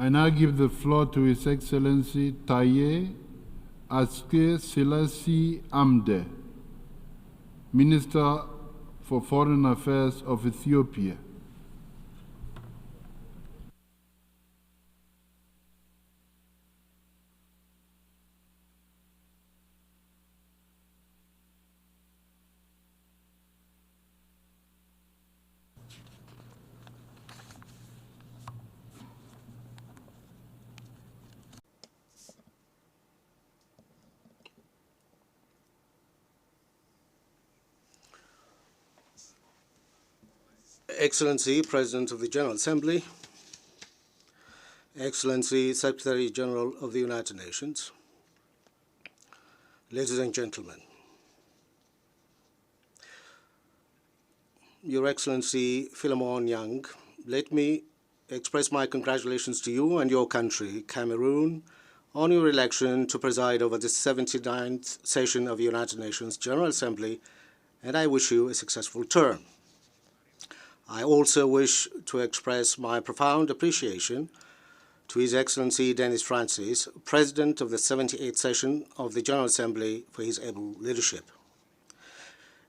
I now give the floor to His Excellency Taye Aske Selassie Amde, Minister for Foreign Affairs of Ethiopia. Excellency, President of the General Assembly, Excellency, Secretary General of the United Nations, ladies and gentlemen, Your Excellency Philemon Yang, let me express my congratulations to you and your country, Cameroon, on your election to preside over the 79th session of the United Nations General Assembly, and I wish you a successful term. I also wish to express my profound appreciation to His Excellency Denis Francis, President of the 78th session of the General Assembly, for his able leadership.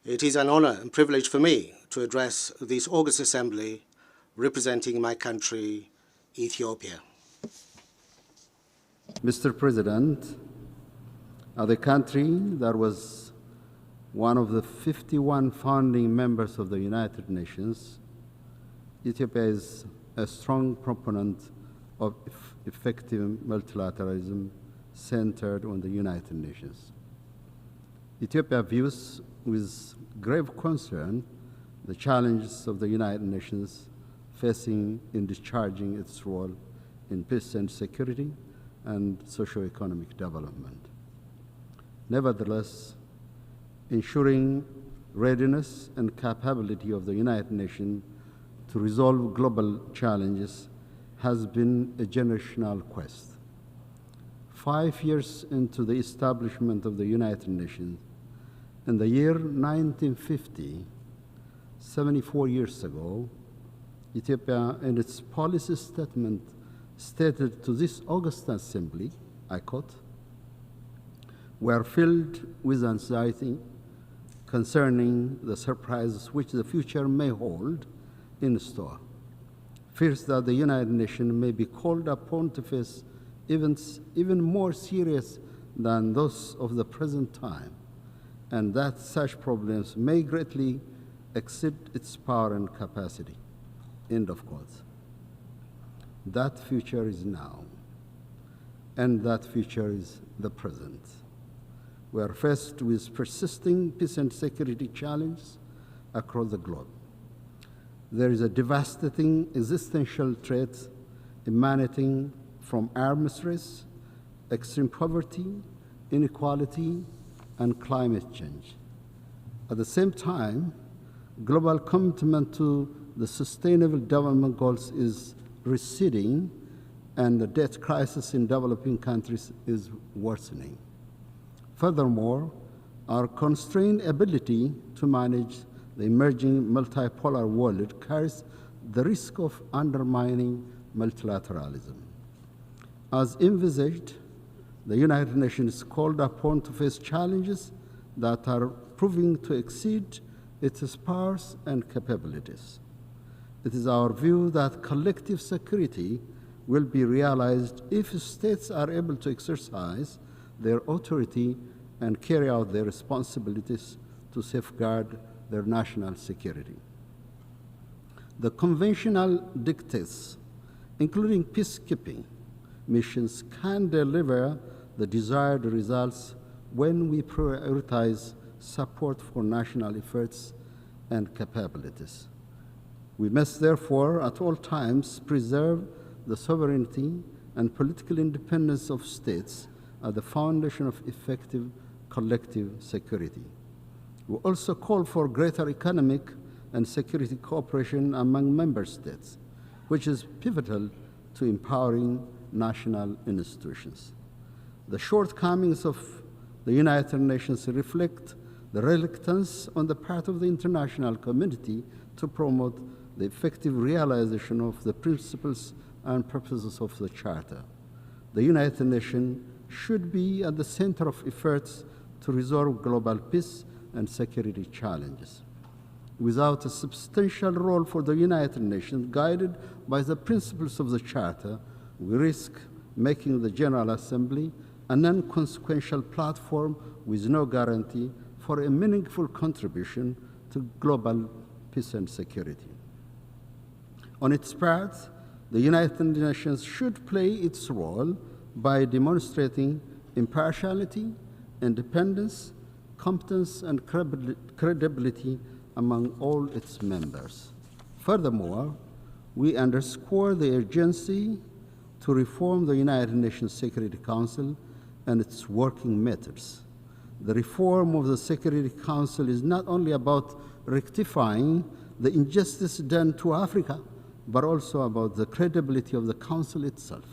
It is an honor and privilege for me to address this august assembly representing my country, Ethiopia. Mr. President, the country that was one of the 51 founding members of the United Nations, Ethiopia is a strong proponent of effective multilateralism centered on the United Nations. Ethiopia views with grave concern the challenges of the United Nations facing in discharging its role in peace and security and socio-economic development. Nevertheless, ensuring readiness and capability of the United Nations to resolve global challenges has been a generational quest. 5 years into the establishment of the United Nations, in the year 1950, 74 years ago, Ethiopia, in its policy statement, stated to this august assembly, I quote, "We are filled with anxiety concerning the surprises which the future may hold in store. Fears that the United Nations may be called upon to face events even more serious than those of the present time, and that such problems may greatly exceed its power and capacity." End of quote. That future is now, and that future is the present. We are faced with persisting peace and security challenges across the globe. There is a devastating existential threat emanating from arms race, extreme poverty, inequality, and climate change. At the same time, global commitment to the Sustainable Development Goals is receding, and the debt crisis in developing countries is worsening. Furthermore, our constrained ability to manage the emerging multipolar world carries the risk of undermining multilateralism. As envisaged, the United Nations is called upon to face challenges that are proving to exceed its powers and capabilities. It is our view that collective security will be realized if states are able to exercise their authority and carry out their responsibilities to safeguard their national security. The conventional dictates, including peacekeeping missions, can deliver the desired results when we prioritize support for national efforts and capabilities. We must therefore at all times preserve the sovereignty and political independence of states at the foundation of effective collective security. We also call for greater economic and security cooperation among member states, which is pivotal to empowering national institutions. The shortcomings of the United Nations reflect the reluctance on the part of the international community to promote the effective realization of the principles and purposes of the Charter. The United Nations should be at the center of efforts to resolve global peace and security challenges. Without a substantial role for the United Nations guided by the principles of the Charter, we risk making the General Assembly a non-consequential platform with no guarantee for a meaningful contribution to global peace and security. On its part, the United Nations should play its role by demonstrating impartiality, independence, competence, and credibility among all its members. Furthermore, we underscore the urgency to reform the United Nations Security Council and its working methods. The reform of the Security Council is not only about rectifying the injustice done to Africa, but also about the credibility of the Council itself.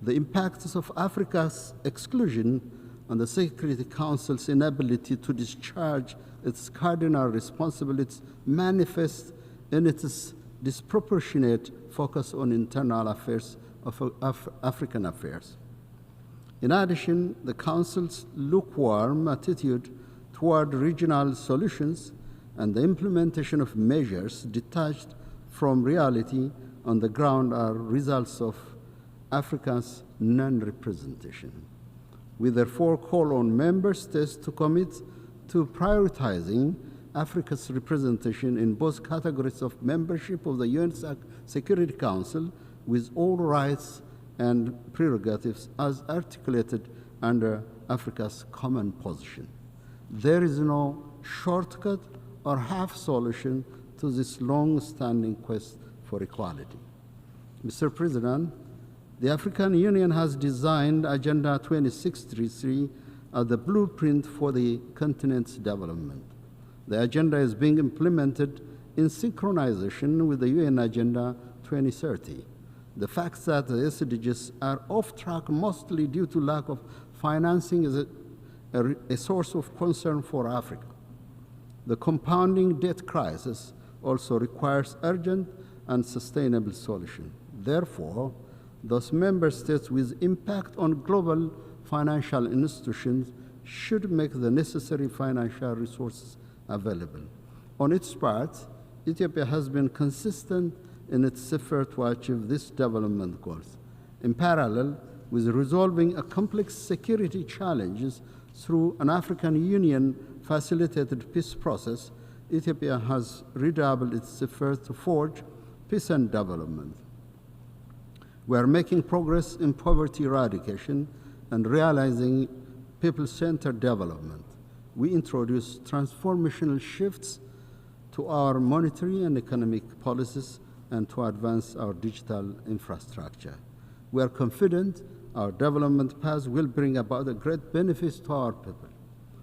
The impacts of Africa's exclusion on the Security Council's inability to discharge its cardinal responsibilities manifest in its disproportionate focus on internal affairs of African affairs. In addition, the Council's lukewarm attitude toward regional solutions and the implementation of measures detached from reality on the ground are results of Africa's non-representation. We therefore call on member states to commit to prioritizing Africa's representation in both categories of membership of the UN Security Council with all rights and prerogatives as articulated under Africa's common position. There is no shortcut or half solution to this long-standing quest for equality. Mr. President, the African Union has designed Agenda 2633 as the blueprint for the continent's development. The agenda is being implemented in synchronization with the UN Agenda 2030. The fact that the SDGs are off track mostly due to lack of financing is a source of concern for Africa. The compounding debt crisis also requires urgent and sustainable solution. Therefore, those member states with impact on global financial institutions should make the necessary financial resources available. On its part, Ethiopia has been consistent in its effort to achieve these development goals. In parallel with resolving a complex security challenges through an African Union-facilitated peace process, Ethiopia has redoubled its effort to forge peace and development. We are making progress in poverty eradication and realizing people-centered development. We introduced transformational shifts to our monetary and economic policies and to advance our digital infrastructure. We are confident our development path will bring about a great benefits to our people.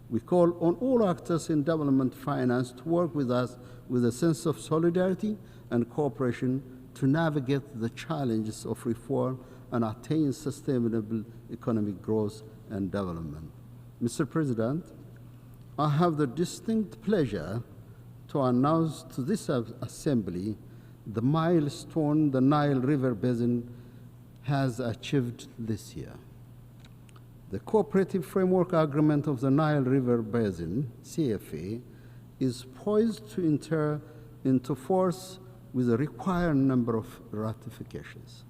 We call on all actors in development finance to work with us with a sense of solidarity and cooperation to navigate the challenges of reform and attain sustainable economic growth and development. Mr. President, I have the distinct pleasure to announce to this Assembly the milestone the Nile River Basin has achieved this year. The Cooperative Framework Agreement of the Nile River Basin, CFA, is poised to enter into force with a required number of ratifications.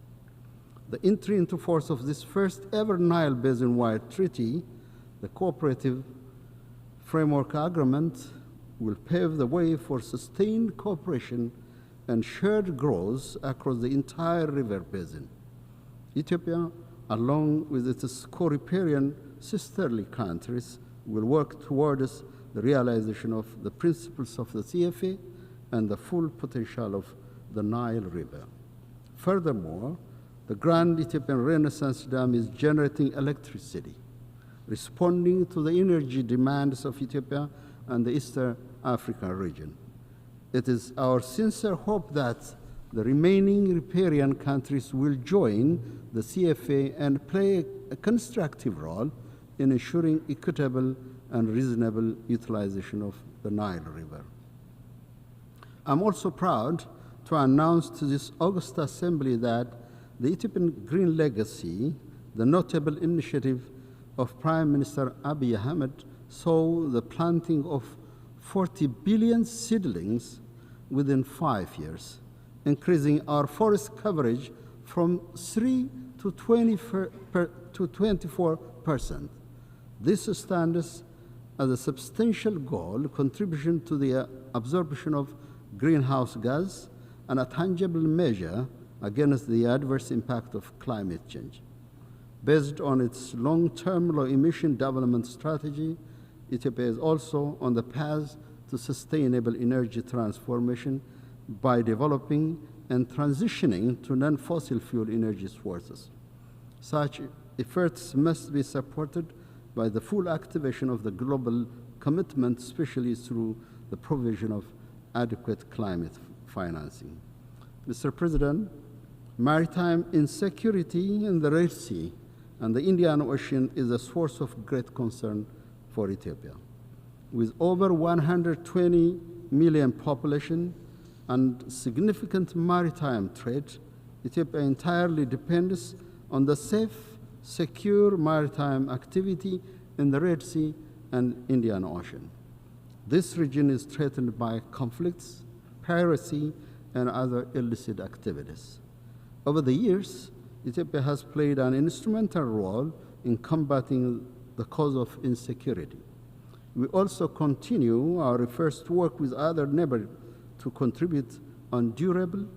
The entry into force of this first ever Nile Basin-wide treaty, the Cooperative Framework Agreement, will pave the way for sustained cooperation and shared growth across the entire river basin. Ethiopia, along with its co-riparian sisterly countries, will work towards the realization of the principles of the CFA and the full potential of the Nile River. Furthermore, the Grand Ethiopian Renaissance Dam is generating electricity, responding to the energy demands of Ethiopia and the Eastern African region. It is our sincere hope that the remaining riparian countries will join the CFA and play a constructive role in ensuring equitable and reasonable utilization of the Nile River. I'm also proud to announce to this August Assembly that the Ethiopian Green Legacy, the notable initiative of Prime Minister Abiy Ahmed, saw the planting of 40 billion seedlings within 5 years, increasing our forest coverage from 3 to 24%. This stands as a substantial goal contribution to the absorption of greenhouse gas and a tangible measure against the adverse impact of climate change. Based on its long-term low-emission development strategy, Ethiopia is also on the path to sustainable energy transformation by developing and transitioning to non-fossil fuel energy sources. Such efforts must be supported by the full activation of the global commitment, especially through the provision of adequate climate financing. Mr. President, maritime insecurity in the Red Sea and the Indian Ocean is a source of great concern for Ethiopia. With over 120 million population and significant maritime trade, Ethiopia entirely depends on the safe, secure maritime activity in the Red Sea and Indian Ocean. This region is threatened by conflicts, piracy, and other illicit activities. Over the years, Ethiopia has played an instrumental role in combating the cause of insecurity. We also continue our efforts to work with other neighbors to contribute on durable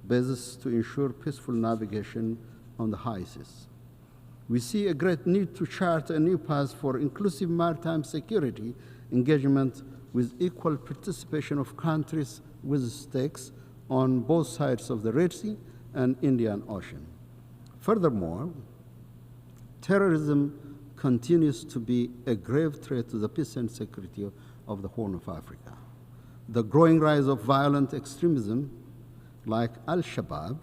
basis to ensure peaceful navigation on the high seas. We see a great need to chart a new path for inclusive maritime security engagement with equal participation of countries with stakes on both sides of the Red Sea and Indian Ocean. Furthermore, terrorism continues to be a grave threat to the peace and security of the Horn of Africa. The growing rise of violent extremism like Al-Shabaab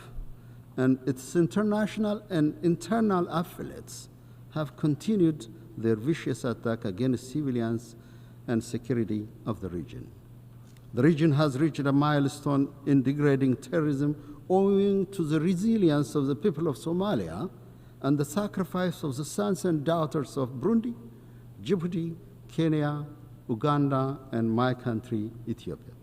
and its international and internal affiliates have continued their vicious attack against civilians and security of the region. The region has reached a milestone in degrading terrorism owing to the resilience of the people of Somalia and the sacrifice of the sons and daughters of Burundi, Djibouti, Kenya, Uganda, and my country, Ethiopia.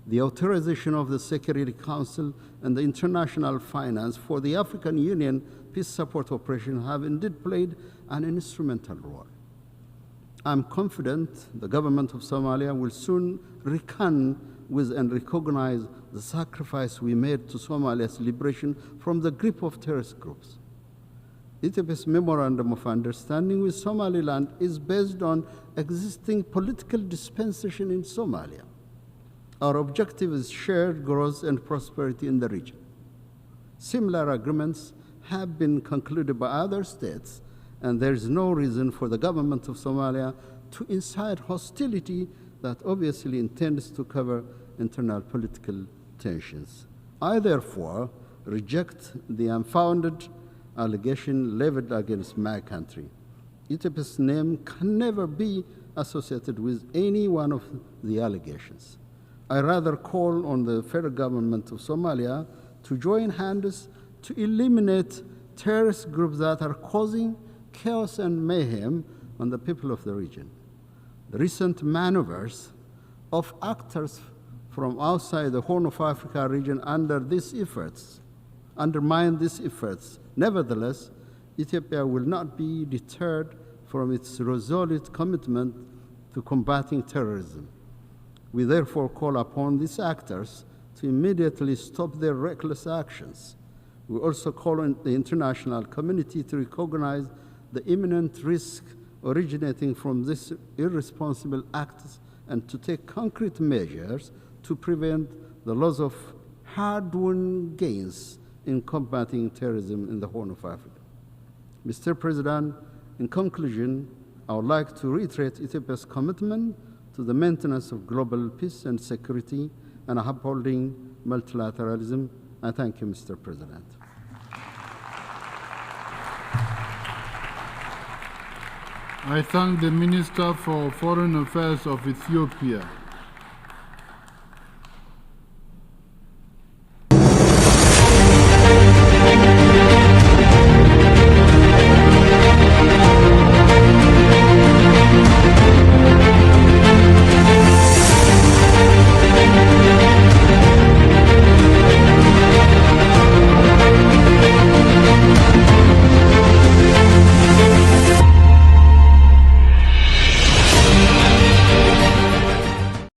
The authorization of the Security Council and the international finance for the African Union peace support operation have indeed played an instrumental role. I'm confident the government of Somalia will soon reckon with and recognize the sacrifice we made to Somalia's liberation from the grip of terrorist groups. Ethiopia's memorandum of understanding with Somaliland is based on existing political dispensation in Somalia. Our objective is shared growth and prosperity in the region. Similar agreements have been concluded by other states, and there is no reason for the government of Somalia to incite hostility that obviously intends to cover internal political tensions. I therefore reject the unfounded allegation leveled against my country. Ethiopia's name can never be associated with any one of the allegations. I rather call on the federal government of Somalia to join hands to eliminate terrorist groups that are causing chaos and mayhem on the people of the region. The recent maneuvers of actors from outside the Horn of Africa region undermine these efforts. Nevertheless, Ethiopia will not be deterred from its resolute commitment to combating terrorism. We therefore call upon these actors to immediately stop their reckless actions. We also call on the international community to recognize the imminent risk originating from these irresponsible acts and to take concrete measures to prevent the loss of hard-won gains in combating terrorism in the Horn of Africa. Mr. President, in conclusion, I would like to reiterate Ethiopia's commitment to the maintenance of global peace and security and upholding multilateralism. I thank you, Mr. President. I thank the Minister for Foreign Affairs of Ethiopia.